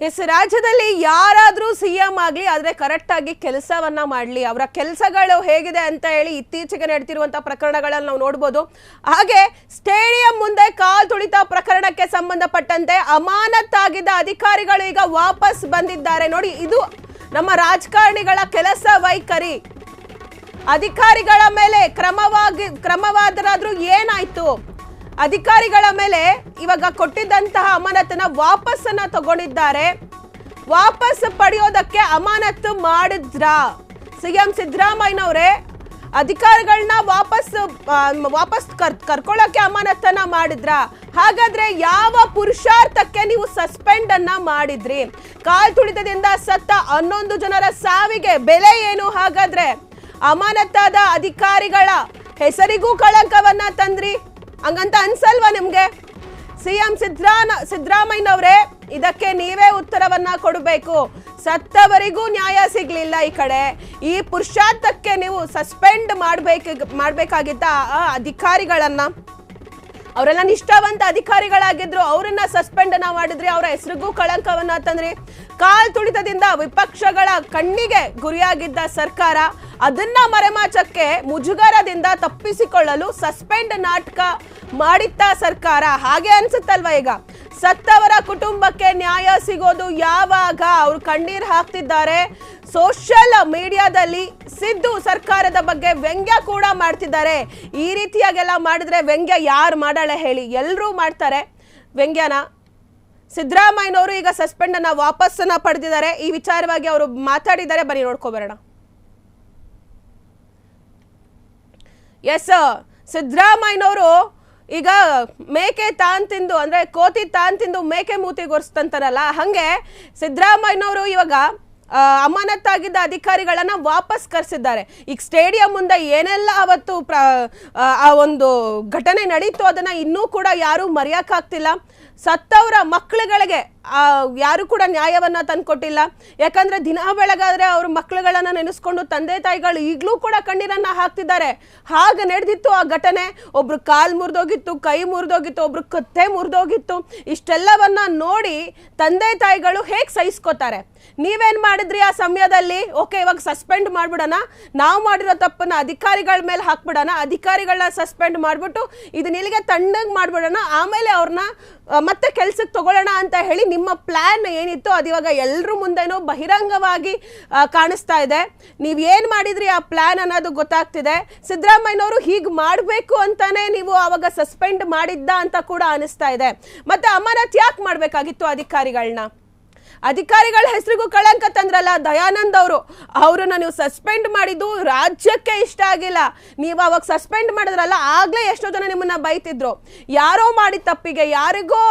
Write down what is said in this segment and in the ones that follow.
S ರಾಜ್ಯದಲ್ಲಿ ಯಾರಾದರೂ CM ಆಗಲಿ ಆದರೆ ಕರೆಕ್ಟ್ ಆಗಿ ಕೆಲಸವನ್ನ ಮಾಡಲಿ ಅವರ ಕೆಲಸಗಳು ಹೇಗಿದೆ ಅಂತ ಹೇಳಿ ಇತ್ತೀಚೆಗೆ ನಡೆದಿರುವಂತ ಪ್ರಕರಣಗಳನ್ನು ನಾವು ನೋಡಬಹುದು. ಹಾಗೆ ಸ್ಟೇಡಿಯಂ ಮುಂದೆ ಕಾಲ್ ತುಳಿತ ಪ್ರಕರಣಕ್ಕೆ ಸಂಬಂಧಪಟ್ಟಂತೆ ಅಮಾನತಾಗಿದ್ದ ಅಧಿಕಾರಿಗಳು ಈಗ ವಾಪಸ್ ಬಂದಿದ್ದಾರೆ. ನೋಡಿ, ಇದು ನಮ್ಮ ರಾಜಕಾರಣಿಗಳ ಕೆಲಸ ವೈಖರಿ. ಅಧಿಕಾರಿಗಳ ಮೇಲೆ ಕ್ರಮವಾದರಾದ್ರೂ ಏನಾಯ್ತು? ಅಧಿಕಾರಿಗಳ ಮೇಲೆ ಇವಾಗ ಕೊಟ್ಟಿದ್ದಂತಹ ಅಮಾನತನ್ನ ವಾಪಸ್ಸನ್ನ ತಗೊಂಡಿದ್ದಾರೆ. ವಾಪಸ್ ಪಡೆಯೋದಕ್ಕೆ ಅಮಾನತು ಮಾಡಿದ್ರ ಸಿಎಂ ಸಿದ್ದರಾಮಯ್ಯನವರೇ ಅಧಿಕಾರಿಗಳನ್ನ ವಾಪಸ್ ಕರ್ಕೊಳ್ಳೋಕೆ ಅಮಾನತನ್ನ ಮಾಡಿದ್ರ? ಹಾಗಾದ್ರೆ ಯಾವ ಪುರುಷಾರ್ಥಕ್ಕೆ ನೀವು ಸಸ್ಪೆಂಡ್ ಅನ್ನ ಮಾಡಿದ್ರಿ? ಕಾಲ್ ತುಳಿತದಿಂದ ಸತ್ತ 11 ಜನರ ಸಾವಿಗೆ ಬೆಲೆ ಏನು? ಹಾಗಾದ್ರೆ ಅಮಾನತಾದ ಅಧಿಕಾರಿಗಳ ಹೆಸರಿಗೂ ಕಳಂಕವನ್ನ ತಂದ್ರಿ, ಹಂಗಂತ ಅನ್ಸಲ್ವಾ ನಿಮ್ಗೆ? ಸಿಎಂ ಸಿದ್ದರಾಮಯ್ಯನವರೇ ಇದಕ್ಕೆ ನೀವೇ ಉತ್ತರವನ್ನ ಕೊಡಬೇಕು. ಸತ್ತವರಿಗೂ ನ್ಯಾಯ ಸಿಗ್ಲಿಲ್ಲ ಈ ಕಡೆ, ಈ ಪುರುಷಾರ್ಥಕ್ಕೆ ನೀವು ಸಸ್ಪೆಂಡ್ ಮಾಡ್ಬೇಕಾಗಿದ್ದ ಆ ಅಧಿಕಾರಿಗಳನ್ನ, ಅವರೆಲ್ಲ ನಿಷ್ಠಾವಂತ ಅಧಿಕಾರಿಗಳಾಗಿದ್ರು, ಅವರನ್ನ ಸಸ್ಪೆಂಡ್ ಅನ್ನ ಮಾಡಿದ್ರಿ, ಅವರ ಹೆಸರಿಗೂ ಕಳಂಕವನ್ನ ತಂದ್ರಿ. ಕಾಲ್ ತುಳಿತದಿಂದ ವಿಪಕ್ಷಗಳ ಕಣ್ಣಿಗೆ ಗುರಿಯಾಗಿದ್ದ ಸರ್ಕಾರ ಅದನ್ನ ಮರೆಮಾಚಕ್ಕೆ ಮುಜುಗರದಿಂದ ತಪ್ಪಿಸಿಕೊಳ್ಳಲು ಸಸ್ಪೆಂಡ್ ನಾಟಕ ಮಾಡಿತ್ತ ಸರ್ಕಾರ. ಹಾಗೆ ಅನ್ಸುತ್ತಲ್ವಾ ಈಗ ಸತ್ತವರ ಕುಟುಂಬಕ್ಕೆ ನ್ಯಾಯ ಸಿಗೋದು ಯಾವಾಗ? ಅವ್ರು ಕಣ್ಣೀರು ಹಾಕ್ತಿದ್ದಾರೆ. ಸೋಷಿಯಲ್ ಮೀಡಿಯಾದಲ್ಲಿ ಸಿದ್ದು ಸರ್ಕಾರದ ಬಗ್ಗೆ ವ್ಯಂಗ್ಯ ಕೂಡ ಮಾಡ್ತಿದ್ದಾರೆ. ಈ ರೀತಿಯಾಗೆಲ್ಲ ಮಾಡಿದ್ರೆ ವ್ಯಂಗ್ಯ ಯಾರು ಮಾಡಲ್ಲ ಹೇಳಿ? ಎಲ್ಲರೂ ಮಾಡ್ತಾರೆ ವ್ಯಂಗ್ಯನ. ಸಿದ್ದರಾಮಯ್ಯನವರು ಈಗ ಸಸ್ಪೆಂಡ್ ಅನ್ನ ವಾಪಸ್ಸನ್ನ ಪಡೆದಿದ್ದಾರೆ. ಈ ವಿಚಾರವಾಗಿ ಅವರು ಮಾತಾಡಿದ್ದಾರೆ, ಬನ್ನಿ ನೋಡ್ಕೊಬರೋಣ. ಎಸ್, ಸಿದ್ದರಾಮಯ್ಯನವರು ಈಗ ಮೇಕೆ ತಾನ್ ತಿಂದು ಅಂದ್ರೆ ಕೋತಿ ತಾನ್ ತಿಂದು ಮೇಕೆ ಮೂತಿಗೊರ್ಸ್ತಂತಾರಲ್ಲ, ಹಂಗೆ ಸಿದ್ದರಾಮಯ್ಯನವರು ಇವಾಗ ಅಮಾನತಾಗಿದ್ದ ಅಧಿಕಾರಿಗಳನ್ನ ವಾಪಸ್ ಕರೆಸಿದ್ದಾರೆ. ಈಗ ಸ್ಟೇಡಿಯಂ ಮುಂದೆ ಏನೆಲ್ಲ ಅವತ್ತು ಆ ಒಂದು ಘಟನೆ ನಡೀತು ಅದನ್ನ ಇನ್ನೂ ಕೂಡ ಯಾರು ಮರೆಯಕ್ಕಾಗ್ತಿಲ್ಲ. ಸತ್ತವರ ಮಕ್ಕಳುಗಳಿಗೆ ಯಾರು ಕೂಡ ನ್ಯಾಯವನ್ನ ತಂದ್ಕೊಟ್ಟಿಲ್ಲ. ಯಾಕಂದ್ರೆ ದಿನ ಬೆಳಗಾದ್ರೆ ಅವ್ರ ಮಕ್ಕಳುಗಳನ್ನ ನೆನೆಸ್ಕೊಂಡು ತಂದೆ ತಾಯಿಗಳು ಈಗಲೂ ಕೂಡ ಕಣ್ಣೀರನ್ನ ಹಾಕ್ತಿದ್ದಾರೆ. ಹಾಗೆ ನಡೆದಿತ್ತು ಆ ಘಟನೆ. ಒಬ್ರು ಕಾಲ್ ಮುರಿದೋಗಿತ್ತು, ಕೈ ಮುರಿದೋಗಿತ್ತು, ಒಬ್ರು ಕತ್ತೆ ಮುರಿದೋಗಿತ್ತು. ಇಷ್ಟೆಲ್ಲವನ್ನ ನೋಡಿ ತಂದೆ ತಾಯಿಗಳು ಹೇಗೆ ಸಹಿಸ್ಕೋತಾರೆ? ನೀವೇನ್ ಮಾಡಿದ್ರಿ ಆ ಸಮಯದಲ್ಲಿ? ಓಕೆ, ಇವಾಗ ಸಸ್ಪೆಂಡ್ ಮಾಡ್ಬಿಡೋಣ, ನಾವು ಮಾಡಿರೋ ತಪ್ಪನ್ನ ಅಧಿಕಾರಿಗಳ ಮೇಲೆ ಹಾಕ್ಬಿಡೋಣ, ಅಧಿಕಾರಿಗಳನ್ನ ಸಸ್ಪೆಂಡ್ ಮಾಡ್ಬಿಟ್ಟು ಇದನ್ನ ಇಲ್ಲಿಗೆ ತಣ್ಣಗೆ ಮಾಡ್ಬಿಡೋಣ, ಆಮೇಲೆ ಅವ್ರನ್ನ ಮತ್ತೆ ಕೆಲ್ಸಕ್ಕೆ ತಗೊಳ್ಳೋಣ ಅಂತ ಹೇಳಿ ನಿಮ್ಮ ಪ್ಲಾನ್ ಏನಿತ್ತು ಅದು ಇವಾಗ ಎಲ್ರ ಮುಂದೆನೋ ಬಹಿರಂಗವಾಗಿ ಕಾಣಿಸ್ತಾ ಇದೆ. ನೀವ್ ಏನ್ ಮಾಡಿದ್ರಿ ಆ ಪ್ಲಾನ್ ಅನ್ನೋದು ಗೊತ್ತಾಗ್ತಿದೆ. ಸಿದ್ದರಾಮಯ್ಯನವರು ಹೀಗೆ ಮಾಡಬೇಕು ಅಂತಾನೆ ನೀವು ಅವಾಗ ಸಸ್ಪೆಂಡ್ ಮಾಡಿದ್ದ ಅಂತ ಕೂಡ ಅನಿಸ್ತಾ ಇದೆ. ಮತ್ತೆ ಅಮಾನತ್ ಯಾಕೆ ಮಾಡ್ಬೇಕಾಗಿತ್ತು ಅಧಿಕಾರಿಗಳನ್ನ? ಅಧಿಕಾರಿಗಳ ಹೆಸರಿಗೂ ಕಳಂಕ ತಂದ್ರಲ್ಲ ದಯಾನಂದ್ ಅವ್ರನ್ನ ನೀವು ಸಸ್ಪೆಂಡ್ ಮಾಡಿದ್ದು ರಾಜ್ಯಕ್ಕೆ ಇಷ್ಟ ಆಗಿಲ್ಲ. ನೀವು ಅವಾಗ ಸಸ್ಪೆಂಡ್ ಮಾಡಿದ್ರಲ್ಲ, ಆಗ್ಲೇ ಎಷ್ಟೋ ಜನ ನಿಮ್ಮನ್ನ ಬೈತಿದ್ರು. ಯಾರೋ ಮಾಡಿದ ತಪ್ಪಿಗೆ ಯಾರಿಗೋ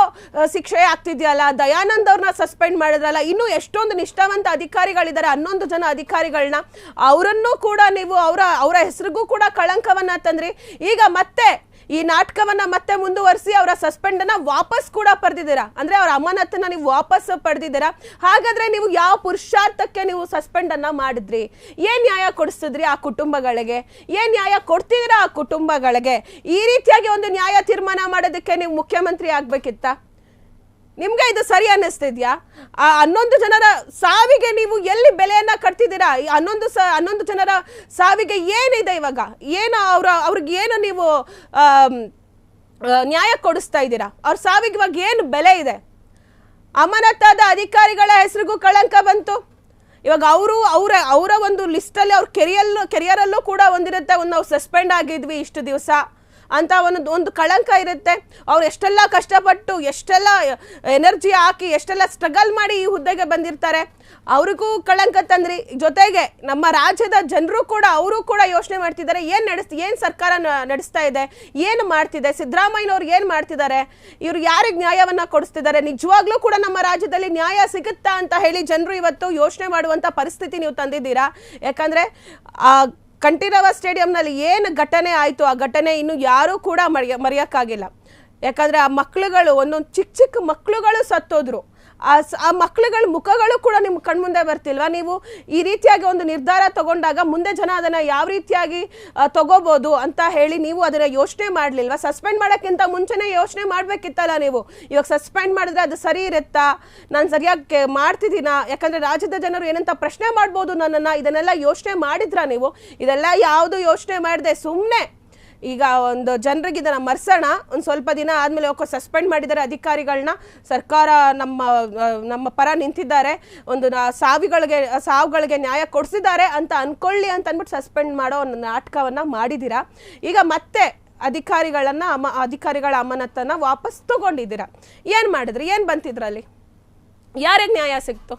ಶಿಕ್ಷೆ ಆಗ್ತಿದ್ಯಲ್ಲ, ದಯಾನಂದ್ ಅವ್ರನ್ನ ಸಸ್ಪೆಂಡ್ ಮಾಡಿದ್ರಲ್ಲ, ಇನ್ನು ಎಷ್ಟೊಂದು ನಿಷ್ಠಾವಂತ ಅಧಿಕಾರಿಗಳಿದ್ದಾರೆ, 11 ಜನ ಅಧಿಕಾರಿಗಳನ್ನ, ಅವರನ್ನು ಕೂಡ ನೀವು ಅವರ ಹೆಸರಿಗೂ ಕೂಡ ಕಳಂಕವನ್ನ ತಂದ್ರಿ. ಈಗ ಮತ್ತೆ ಈ ನಾಟಕವನ್ನ ಮತ್ತೆ ಮುಂದುವರಿಸಿ ಅವರ ಸಸ್ಪೆಂಡ್ ಅನ್ನ ವಾಪಸ್ ಕೂಡ ಪಡೆದಿದ್ದೀರಾ, ಅಂದ್ರೆ ಅವರ ಅಮಾನತನ್ನ ನೀವು ವಾಪಸ್ ಪಡೆದಿದ್ದೀರಾ. ಹಾಗಾದ್ರೆ ನೀವು ಯಾವ ಪುರುಷಾರ್ಥಕ್ಕೆ ನೀವು ಸಸ್ಪೆಂಡ್ ಅನ್ನ ಮಾಡಿದ್ರಿ? ಏನ್ ನ್ಯಾಯ ಕೊಡಿಸಿದ್ರಿ ಆ ಕುಟುಂಬಗಳಿಗೆ? ಏನ್ ನ್ಯಾಯ ಕೊಡ್ತಿದ್ದೀರಾ ಆ ಕುಟುಂಬಗಳಿಗೆ? ಈ ರೀತಿಯಾಗಿ ಒಂದು ನ್ಯಾಯ ತೀರ್ಮಾನ ಮಾಡೋದಕ್ಕೆ ನೀವು ಮುಖ್ಯಮಂತ್ರಿ ಆಗ್ಬೇಕಿತ್ತ? ನಿಮ್ಗೆ ಇದು ಸರಿ ಅನ್ನಿಸ್ತಿದ್ಯಾ? ಆ 11 ಜನರ ಸಾವಿಗೆ ನೀವು ಎಲ್ಲಿ ಬೆಲೆಯನ್ನ ಕಟ್ತಿದ್ದೀರಾ? ಈ 11 ಜನರ ಸಾವಿಗೆ ಏನಿದೆ ಇವಾಗ? ಏನು ಅವ್ರಿಗೆ ಏನು ನೀವು ನ್ಯಾಯ ಕೊಡಿಸ್ತಾ ಇದ್ದೀರಾ? ಅವ್ರ ಸಾವಿಗೆ ಇವಾಗ ಏನು ಬೆಲೆ ಇದೆ? ಅಮಾನತಾದ ಅಧಿಕಾರಿಗಳ ಹೆಸರಿಗೂ ಕಳಂಕ ಬಂತು. ಇವಾಗ ಅವರ ಒಂದು ಲಿಸ್ಟಲ್ಲಿ ಅವ್ರ ಕೆರಿಯರಲ್ಲೂ ಕೂಡ ಒಂದಿರುತ್ತೆ, ನಾವು ಸಸ್ಪೆಂಡ್ ಆಗಿದ್ವಿ ಇಷ್ಟು ದಿವಸ ಅಂತ ಒಂದು ಕಳಂಕ ಇರುತ್ತೆ. ಅವ್ರು ಎಷ್ಟೆಲ್ಲ ಕಷ್ಟಪಟ್ಟು ಎಷ್ಟೆಲ್ಲ ಎನರ್ಜಿ ಹಾಕಿ ಎಷ್ಟೆಲ್ಲ ಸ್ಟ್ರಗಲ್ ಮಾಡಿ ಈ ಹುದ್ದೆಗೆ ಬಂದಿರ್ತಾರೆ, ಅವ್ರಿಗೂ ಕಳಂಕ ತಂದ್ರಿ. ಜೊತೆಗೆ ನಮ್ಮ ರಾಜ್ಯದ ಜನರು ಕೂಡ ಅವರು ಕೂಡ ಯೋಚನೆ ಮಾಡ್ತಿದ್ದಾರೆ, ಏನ್ ಸರ್ಕಾರ ನಡೆಸ್ತಾ ಇದೆ, ಏನು ಮಾಡ್ತಿದೆ, ಸಿದ್ದರಾಮಯ್ಯನವ್ರು ಏನ್ ಮಾಡ್ತಿದ್ದಾರೆ, ಇವ್ರು ಯಾರಿಗೆ ನ್ಯಾಯವನ್ನ ಕೊಡಿಸ್ತಿದ್ದಾರೆ, ನಿಜವಾಗ್ಲೂ ಕೂಡ ನಮ್ಮ ರಾಜ್ಯದಲ್ಲಿ ನ್ಯಾಯ ಸಿಗುತ್ತಾ ಅಂತ ಹೇಳಿ ಜನರು ಇವತ್ತು ಯೋಚನೆ ಮಾಡುವಂತ ಪರಿಸ್ಥಿತಿ ನೀವು ತಂದಿದ್ದೀರಾ. ಯಾಕಂದ್ರೆ ಕಂಠೀರವ ಸ್ಟೇಡಿಯಂನಲ್ಲಿ ಏನು ಘಟನೆ ಆಯಿತು, ಆ ಘಟನೆ ಇನ್ನು ಯಾರೂ ಕೂಡ ಮರೆಯೋಕ್ಕಾಗಿಲ್ಲ. ಯಾಕಂದರೆ ಆ ಮಕ್ಕಳುಗಳು, ಒಂದೊಂದು ಚಿಕ್ಕ ಮಕ್ಕಳುಗಳು ಸತ್ತೋದ್ರು. ಆ ಮಕ್ಕಳುಗಳ ಮುಖಗಳು ಕೂಡ ನಿಮ್ಮ ಕಣ್ಮುಂದೆ ಬರ್ತಿಲ್ವಾ? ನೀವು ಈ ರೀತಿಯಾಗಿ ಒಂದು ನಿರ್ಧಾರ ತಗೊಂಡಾಗ ಮುಂದೆ ಜನ ಅದನ್ನ ಯಾವ ರೀತಿಯಾಗಿ ತಗೋಬಹುದು ಅಂತ ಹೇಳಿ ನೀವು ಅದನ್ನ ಯೋಚನೆ ಮಾಡ್ಲಿಲ್ವಾ? ಸಸ್ಪೆಂಡ್ ಮಾಡೋಕ್ಕಿಂತ ಮುಂಚೆನೇ ಯೋಚನೆ ಮಾಡ್ಬೇಕಿತ್ತಲ್ಲ ನೀವು. ಇವಾಗ ಸಸ್ಪೆಂಡ್ ಮಾಡಿದ್ರೆ ಅದು ಸರಿ ಇರುತ್ತಾ, ನಾನು ಸರಿಯಾಗಿ ಮಾಡ್ತಿದ್ದೀನಾ, ಯಾಕಂದ್ರೆ ರಾಜ್ಯದ ಜನರು ಏನಂತ ಪ್ರಶ್ನೆ ಮಾಡ್ಬೋದು ನನ್ನನ್ನ, ಇದನ್ನೆಲ್ಲ ಯೋಚನೆ ಮಾಡಿದ್ರ ನೀವು? ಇದೆಲ್ಲ ಯಾವುದು ಯೋಚನೆ ಮಾಡದೆ ಸುಮ್ಮನೆ ಈಗ ಒಂದು ಜನರಿಗೆ ಇದನ್ನ ಮರ್ಸೋಣ, ಒಂದು ಸ್ವಲ್ಪ ದಿನ ಆದಮೇಲೆ ಸಸ್ಪೆಂಡ್ ಮಾಡಿದ್ದಾರೆ ಅಧಿಕಾರಿಗಳನ್ನ, ಸರ್ಕಾರ ನಮ್ಮ ಪರ ನಿಂತಿದ್ದಾರೆ, ಒಂದು ಸಾವುಗಳಿಗೆ ನ್ಯಾಯ ಕೊಡಿಸಿದ್ದಾರೆ ಅಂತ ಅನ್ಕೊಳ್ಳಿ ಅಂತ ಅಂದ್ಬಿಟ್ಟು ಸಸ್ಪೆಂಡ್ ಮಾಡೋ ಒಂದು ನಾಟಕವನ್ನ ಮಾಡಿದ್ದೀರಾ. ಈಗ ಮತ್ತೆ ಅಧಿಕಾರಿಗಳ ಅಮಾನತನ್ನ ವಾಪಸ್ ತಗೊಂಡಿದ್ದೀರಾ. ಏನು ಮಾಡಿದ್ರಿ? ಏನು ಬಂತಿದ್ರಲ್ಲಿ? ಯಾರಿಗೆ ನ್ಯಾಯ ಸಿಕ್ತು?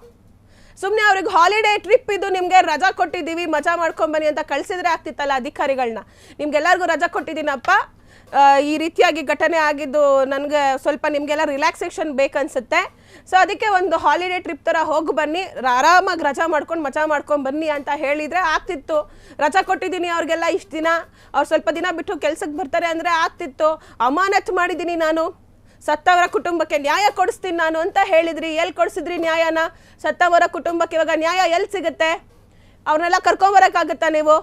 ಸುಮ್ಮನೆ ಅವ್ರಿಗೆ ಹಾಲಿಡೇ ಟ್ರಿಪ್ ಇದು, ನಿಮಗೆ ರಜಾ ಕೊಟ್ಟಿದ್ದೀವಿ ಮಜಾ ಮಾಡ್ಕೊಂಬನ್ನಿ ಅಂತ ಕಳಿಸಿದ್ರೆ ಆಗ್ತಿತ್ತಲ್ಲ ಅಧಿಕಾರಿಗಳನ್ನ. ನಿಮ್ಗೆಲ್ಲರಿಗೂ ರಜಾ ಕೊಟ್ಟಿದ್ದೀನಪ್ಪ, ಈ ರೀತಿಯಾಗಿ ಘಟನೆ ಆಗಿದ್ದು ನನಗೆ ಸ್ವಲ್ಪ ನಿಮಗೆಲ್ಲ ರಿಲ್ಯಾಕ್ಸೇಷನ್ ಬೇಕನ್ಸುತ್ತೆ, ಸೊ ಅದಕ್ಕೆ ಒಂದು ಹಾಲಿಡೇ ಟ್ರಿಪ್ ಥರ ಹೋಗಿ ಬನ್ನಿ, ಆರಾಮಾಗಿ ರಜಾ ಮಾಡ್ಕೊಂಡು ಮಜಾ ಮಾಡ್ಕೊಂಡು ಬನ್ನಿ ಅಂತ ಹೇಳಿದರೆ ಆಗ್ತಿತ್ತು. ರಜಾ ಕೊಟ್ಟಿದ್ದೀನಿ ಅವ್ರಿಗೆಲ್ಲ ಇಷ್ಟು ದಿನ, ಅವ್ರು ಸ್ವಲ್ಪ ದಿನ ಬಿಟ್ಟು ಕೆಲ್ಸಕ್ಕೆ ಬರ್ತಾರೆ ಅಂದರೆ ಆಗ್ತಿತ್ತು. ಅಮಾನತ್ ಮಾಡಿದ್ದೀನಿ ನಾನು, ಸತ್ತವರ ಕುಟುಂಬಕ್ಕೆ ನ್ಯಾಯ ಕೊಡಿಸ್ತೀನಿ ನಾನು ಅಂತ ಹೇಳಿದ್ರಿ. ಎಲ್ಲಿ ಕೊಡಿಸಿದ್ರಿ ನ್ಯಾಯನ? ಸತ್ತವರ ಕುಟುಂಬಕ್ಕೆ ಇವಾಗ ನ್ಯಾಯ ಎಲ್ಲಿ ಸಿಗುತ್ತೆ? ಅವ್ರನ್ನೆಲ್ಲ ಕರ್ಕೊಂಬರಕ್ಕಾಗುತ್ತಾ ನೀವು?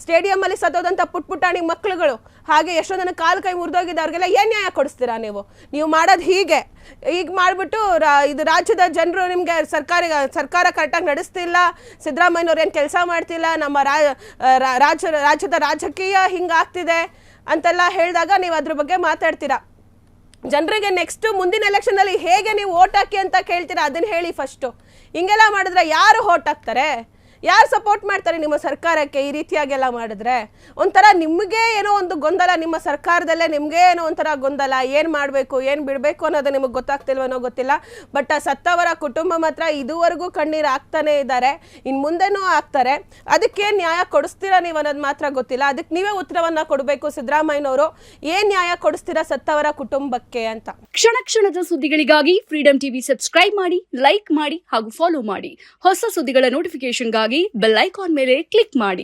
ಸ್ಟೇಡಿಯಮ್ಮಲ್ಲಿ ಸತ್ತೋದಂಥ ಪುಟ್ಟಾಣಿ ಮಕ್ಕಳುಗಳು, ಹಾಗೆ ಎಷ್ಟೋ ಜನ ಕಾಲು ಕೈ ಮುರಿದೋಗಿದೆ, ಅವ್ರಿಗೆಲ್ಲ ಏನು ನ್ಯಾಯ ಕೊಡಿಸ್ತೀರಾ ನೀವು? ನೀವು ಮಾಡೋದು ಹೀಗೆ ಮಾಡಿಬಿಟ್ಟು ಇದು ರಾಜ್ಯದ ಜನರು ನಿಮಗೆ ಸರ್ಕಾರ ಕರೆಕ್ಟಾಗಿ ನಡೆಸ್ತಿಲ್ಲ, ಸಿದ್ದರಾಮಯ್ಯನವ್ರು ಏನು ಕೆಲಸ ಮಾಡ್ತಿಲ್ಲ, ನಮ್ಮ ರಾಜ್ಯದ ರಾಜಕೀಯ ಹಿಂಗಾಗ್ತಿದೆ ಅಂತೆಲ್ಲ ಹೇಳಿದಾಗ ನೀವು ಅದ್ರ ಬಗ್ಗೆ ಮಾತಾಡ್ತೀರಾ. ಜನರಿಗೆ ನೆಕ್ಸ್ಟ್ ಮುಂದಿನ ಎಲೆಕ್ಷನಲ್ಲಿ ಹೇಗೆ ನೀವು ಓಟ್ ಹಾಕಿ ಅಂತ ಕೇಳ್ತೀರಾ, ಅದನ್ನ ಹೇಳಿ ಫಸ್ಟು. ಹಿಂಗೆಲ್ಲ ಮಾಡಿದ್ರೆ ಯಾರು ಓಟ್ ಹಾಕ್ತಾರೆ? ಯಾರು ಸಪೋರ್ಟ್ ಮಾಡ್ತಾರೆ ನಿಮ್ಮ ಸರ್ಕಾರಕ್ಕೆ? ಈ ರೀತಿಯಾಗೆಲ್ಲ ಮಾಡಿದ್ರೆ ಒಂಥರ ನಿಮಗೆ ಏನೋ ಒಂದು ಗೊಂದಲ, ನಿಮ್ಮ ಸರ್ಕಾರದಲ್ಲೇ ನಿಮಗೆ ಏನೋ ಒಂಥರ ಗೊಂದಲ, ಏನು ಮಾಡಬೇಕು ಏನು ಬಿಡಬೇಕು ಅನ್ನೋದು ನಿಮಗೆ ಗೊತ್ತಾಗ್ತಿಲ್ವನೋ ಗೊತ್ತಿಲ್ಲ. ಬಟ್ ಆ ಸತ್ತವರ ಕುಟುಂಬ ಮಾತ್ರ ಇದುವರೆಗೂ ಕಣ್ಣೀರು ಆಗ್ತಾನೆ ಇದ್ದಾರೆ, ಇನ್ನು ಮುಂದೆನೂ ಆಗ್ತಾರೆ. ಅದಕ್ಕೆ ನ್ಯಾಯ ಕೊಡಿಸ್ತೀರಾ ನೀವು ಅನ್ನೋದು ಮಾತ್ರ ಗೊತ್ತಿಲ್ಲ. ಅದಕ್ಕೆ ನೀವೇ ಉತ್ತರವನ್ನ ಕೊಡಬೇಕು ಸಿದ್ದರಾಮಯ್ಯನವರು, ಏನು ನ್ಯಾಯ ಕೊಡಿಸ್ತೀರಾ ಸತ್ತವರ ಕುಟುಂಬಕ್ಕೆ ಅಂತ. ಕ್ಷಣ ಕ್ಷಣದ ಸುದ್ದಿಗಳಿಗಾಗಿ ಫ್ರೀಡಂ ಟಿವಿ ಸಬ್ಸ್ಕ್ರೈಬ್ ಮಾಡಿ, ಲೈಕ್ ಮಾಡಿ ಹಾಗೂ ಫಾಲೋ ಮಾಡಿ. ಹೊಸ ಸುದ್ದಿಗಳ ನೋಟಿಫಿಕೇಶನ್ಗಾಗಿ ಬೆಲ್ ಐಕಾನ್ ಮೇಲೆ ಕ್ಲಿಕ್ ಮಾಡಿ.